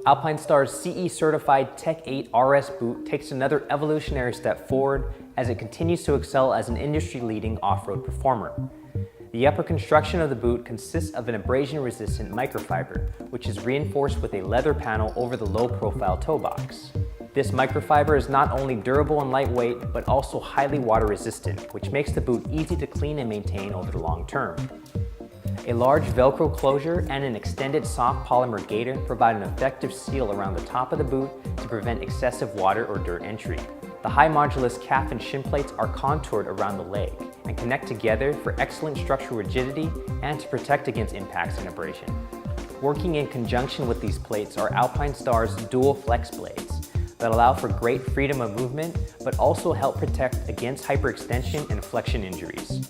Alpinestars CE certified Tech 8 RS boot takes another evolutionary step forward as it continues to excel as an industry-leading off-road performer. The upper construction of the boot consists of an abrasion-resistant microfiber, which is reinforced with a leather panel over the low-profile toe box. This microfiber is not only durable and lightweight, but also highly water-resistant, which makes the boot easy to clean and maintain over the long term. A large Velcro closure and an extended soft polymer gaiter provide an effective seal around the top of the boot to prevent excessive water or dirt entry. The high modulus calf and shin plates are contoured around the leg and connect together for excellent structural rigidity and to protect against impacts and abrasion. Working in conjunction with these plates are Alpinestars dual flex blades that allow for great freedom of movement but also help protect against hyperextension and flexion injuries.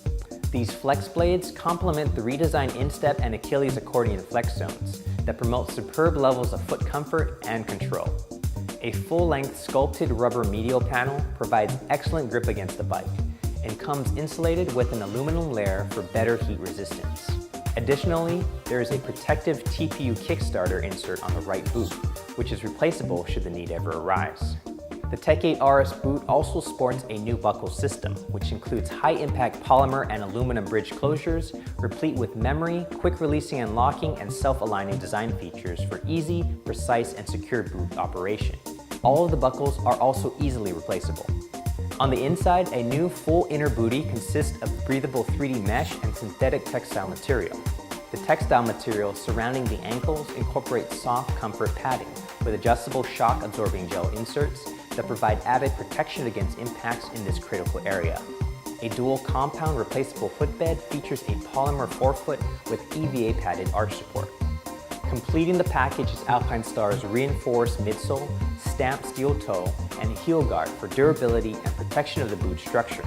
These flex blades complement the redesigned instep and Achilles accordion flex zones that promote superb levels of foot comfort and control. A full-length sculpted rubber medial panel provides excellent grip against the bike and comes insulated with an aluminum layer for better heat resistance. Additionally, there is a protective TPU kickstarter insert on the right boot, which is replaceable should the need ever arise. The Tech 8 RS boot also sports a new buckle system, which includes high-impact polymer and aluminum bridge closures, replete with memory, quick-releasing and locking, and self-aligning design features for easy, precise, and secure boot operation. All of the buckles are also easily replaceable. On the inside, a new full inner bootie consists of breathable 3D mesh and synthetic textile material. The textile material surrounding the ankles incorporates soft comfort padding with adjustable shock-absorbing gel inserts that provide added protection against impacts in this critical area. A dual compound replaceable footbed features a polymer forefoot with EVA padded arch support. Completing the package is Alpinestars reinforced midsole, stamped steel toe, and heel guard for durability and protection of the boot structure.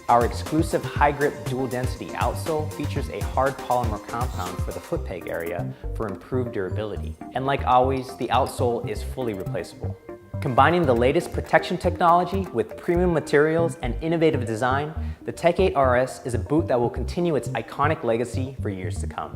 Our exclusive high-grip dual-density outsole features a hard polymer compound for the foot peg area for improved durability. And like always, the outsole is fully replaceable. Combining the latest protection technology with premium materials and innovative design, the Tech 8 RS is a boot that will continue its iconic legacy for years to come.